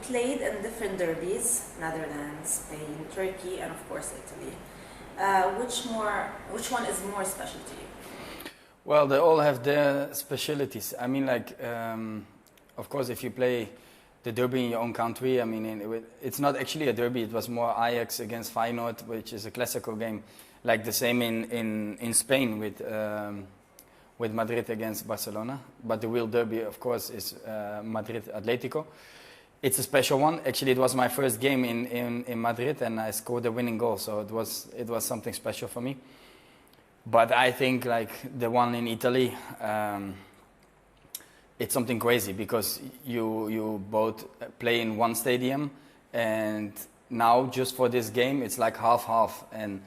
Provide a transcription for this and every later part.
played in different derbies, Netherlands, Spain, Turkey, and of course Italy. Which one is more special to you? Well, they all have their specialties. I mean, of course, if you play the derby in your own country, I mean, it's not actually a derby. It was more Ajax against Feyenoord, which is a classical game, like the same in Spain with Madrid against Barcelona. But the real derby, of course, is Madrid Atletico. It's a special one. Actually, it was my first game in Madrid, and I scored the winning goal. So it was something special for me. But I think like the one in Italy, it's something crazy because you both play in one stadium, and now just for this game it's like half-half. And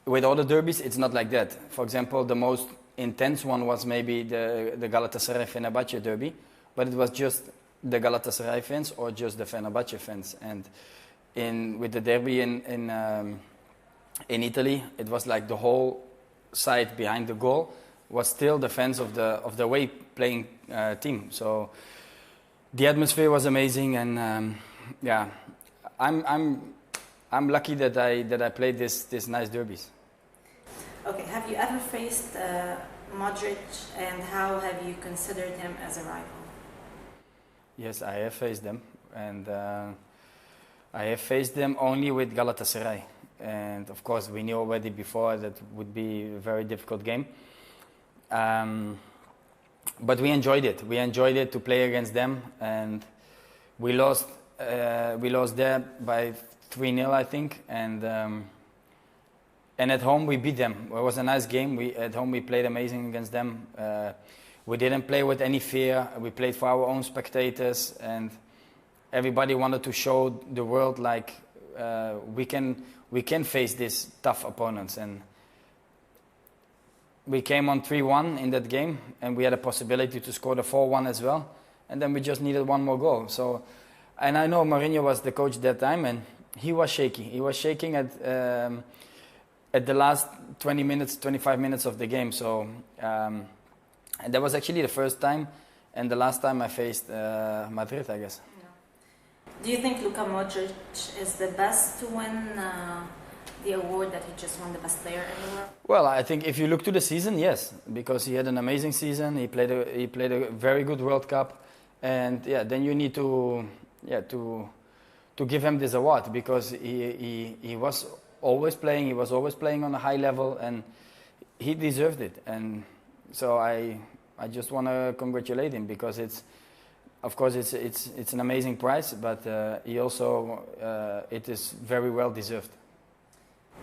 with all the derbies, it's not like that. For example, the most intense one was maybe the Galatasaray-Fenerbahce derby, but it was just the Galatasaray fans or just the Fenerbahce fans. And with the derby in Italy, it was like the whole side behind the goal was still the fans of the away playing team. So the atmosphere was amazing, and yeah, I'm lucky that I played this nice derbies. Okay, have you ever faced Modric, and how have you considered him as a rival? Yes, I have faced them, and I have faced them only with Galatasaray. And of course, we knew already before that would be a very difficult game. But we enjoyed it. We enjoyed it to play against them, and we lost. We lost there by 3-0, I think. And at home we beat them. It was a nice game. At home we played amazing against them. We didn't play with any fear. We played for our own spectators, and everybody wanted to show the world like we can face these tough opponents. And we came on 3-1 in that game, and we had a possibility to score the 4-1 as well. And then we just needed one more goal. So, and I know Mourinho was the coach that time, and he was shaky. He was shaking at the last 20 minutes, 25 minutes of the game. So. And that was actually the first time and the last time I faced Madrid, I guess. Yeah. Do you think Luka Modric is the best to win the award that he just won, the best player in the world? Well, I think if you look to the season, yes, because he had an amazing season. He played a very good World Cup, and yeah, then you need to give him this award because he was always playing. He was always playing on a high level, and he deserved it. And so I just want to congratulate him because of course it's an amazing prize, but he also it is very well deserved.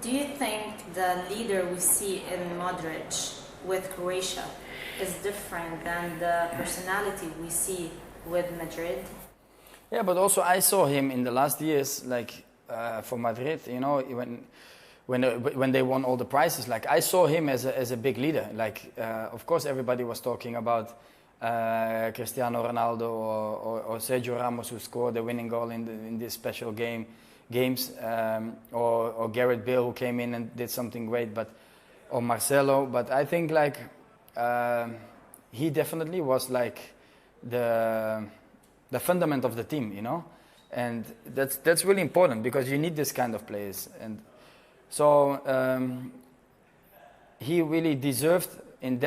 Do you think the leader we see in Modric with Croatia is different than the personality we see with Madrid? Yeah, but also I saw him in the last years, like for Madrid, you know, when they won all the prizes, like I saw him as a big leader. Like of course everybody was talking about Cristiano Ronaldo or Sergio Ramos, who scored the winning goal in this special games, or Gareth Bale, who came in and did something great, or Marcelo. But I think like he definitely was like the fundament of the team, you know, and that's really important because you need this kind of players. And so he really deserved in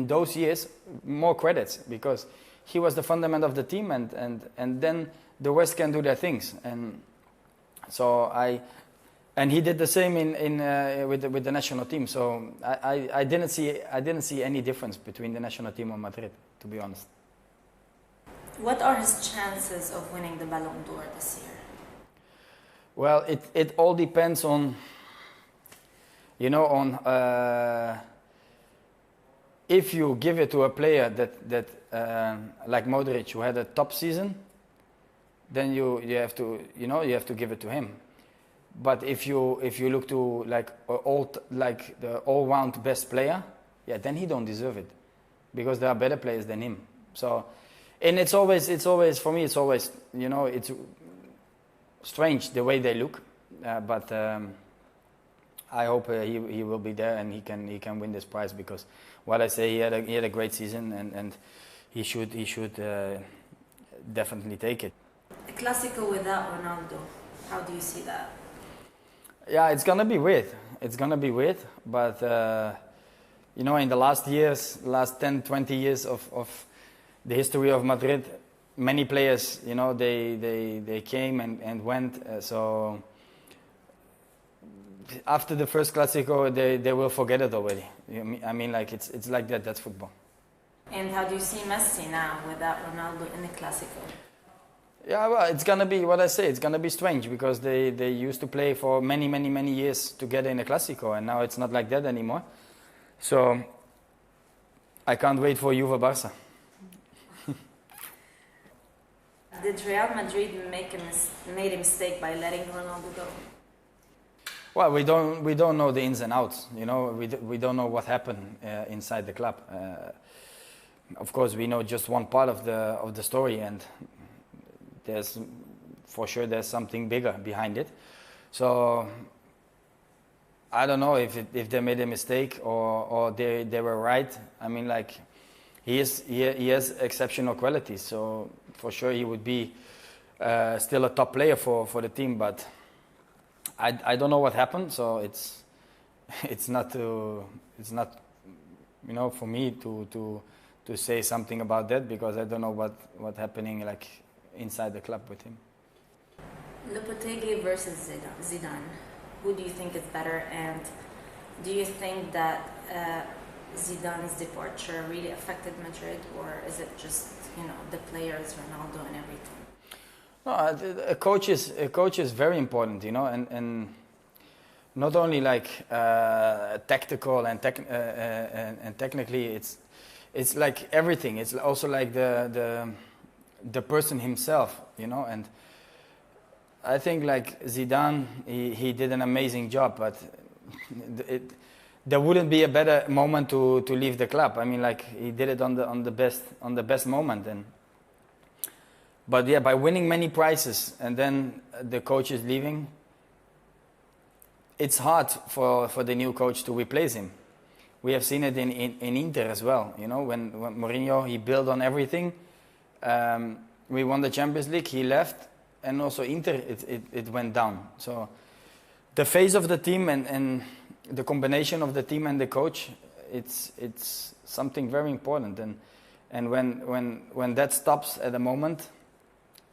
those years more credits because he was the fundament of the team, and then the rest can do their things. And so and he did the same with the national team. So I didn't see any difference between the national team and Madrid, to be honest. What are his chances of winning the Ballon d'Or this year? Well, it all depends on, you know, if you give it to a player that like Modric, who had a top season, then you have to give it to him. But if you look to like the all-round best player, yeah, then he don't deserve it because there are better players than him. So, and it's always for me, it's always, you know, it's strange the way they look, but I hope he will be there and he can win this prize because what I say, he had a great season, and he should definitely take it. A Clasico without Ronaldo, how do you see that? Yeah, it's gonna be weird. It's gonna be weird, but you know, in the last years, last 10, 20 years of the history of Madrid, many players, you know, they came and went. So after the first Clasico, they will forget it already. I mean, like it's like that. That's football. And how do you see Messi now without Ronaldo in the Clasico? Yeah, well, it's gonna be what I say. It's gonna be strange because they used to play for many years together in a Clasico, and now it's not like that anymore. So I can't wait for Juve Barca. Did Real Madrid made a mistake by letting Ronaldo go? Well, we don't know the ins and outs. You know, we don't know what happened inside the club. Of course, we know just one part of the story, and there's for sure there's something bigger behind it. So I don't know if they made a mistake or they were right. I mean, like he has exceptional qualities, so for sure he would be still a top player for the team. But I don't know what happened, so it's not you know, for me to say something about that, because I don't know what happening like inside the club with him. Lopetegui versus Zidane. Who do you think is better, and do you think that Zidane's departure really affected Madrid, or is it just, you know, the players, Ronaldo and everything? No, a coach is very important, you know, and not only like tactical and technically, it's like everything. It's also like the person himself, you know. And I think like Zidane, he did an amazing job, but there wouldn't be a better moment to leave the club. I mean, like he did it on the best moment. But yeah, by winning many prizes and then the coach is leaving, it's hard for the new coach to replace him. We have seen it in Inter as well. You know, when Mourinho, he built on everything. We won the Champions League, he left, and also Inter, it went down. So the face of the team and the combination of the team and the coach, it's something very important. And when that stops at a moment,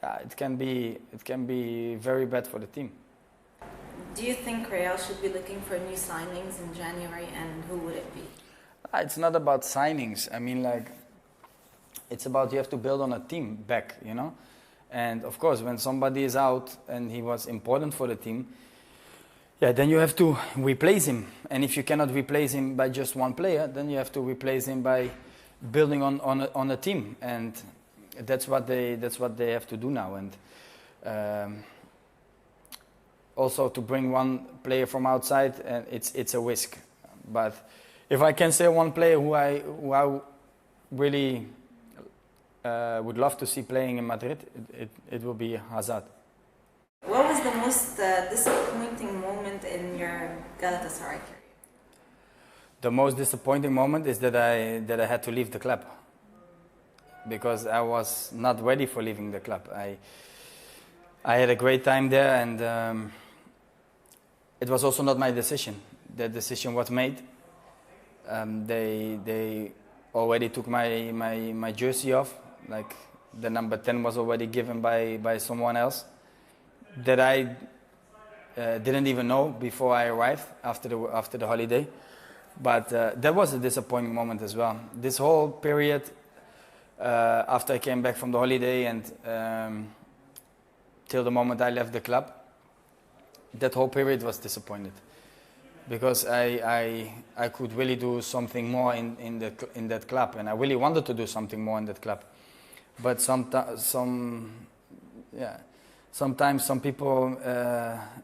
it can be very bad for the team. Do you think Real should be looking for new signings in January, and who would it be? It's not about signings. I mean, like, it's about you have to build on a team back, you know? And of course, when somebody is out and he was important for the team, yeah, then you have to replace him. And if you cannot replace him by just one player, then you have to replace him by building on a team. And that's what they have to do now. And also to bring one player from outside, it's a risk. But if I can say one player who I really would love to see playing in Madrid, it will be Hazard. What was the most disappointing moment in your Galatasaray career? The most disappointing moment is that I had to leave the club, because I was not ready for leaving the club. I had a great time there, and it was also not my decision. The decision was made. They already took my jersey off. Like the number 10 was already given by someone else that I didn't even know before I arrived after the holiday. But that was a disappointing moment as well. This whole period after I came back from the holiday and till the moment I left the club, that whole period was disappointed, because I could really do something more in that club, and I really wanted to do something more in that club. But sometimes some people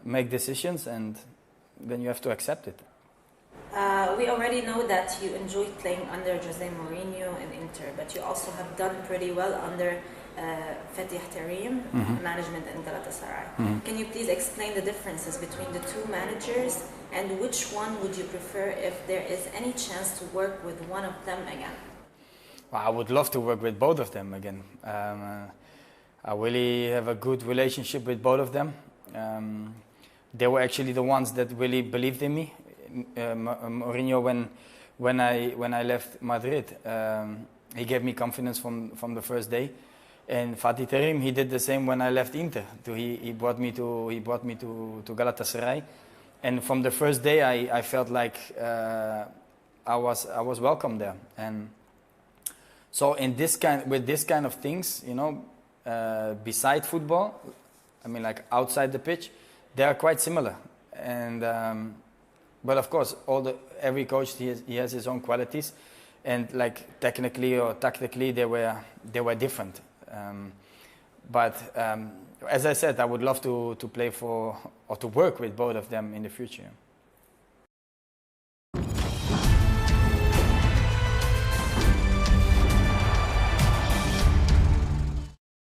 make decisions, and then you have to accept it. We already know that you enjoyed playing under Jose Mourinho in Inter, but you also have done pretty well under Fatih Terim management in Galatasaray. Can you please explain the differences between the two managers, and which one would you prefer if there is any chance to work with one of them again? Well, I would love to work with both of them again. I really have a good relationship with both of them. They were actually the ones that really believed in me. Mourinho, when I left Madrid, he gave me confidence from the first day. And Fatih Terim, he did the same when I left Inter. He brought me to Galatasaray, and from the first day I felt like I was welcome there. And so with this kind of things, you know, beside football, I mean, like outside the pitch, they are quite similar. And but of course, every coach he has his own qualities, and like technically or tactically they were different. But as I said, I would love to play for or to work with both of them in the future.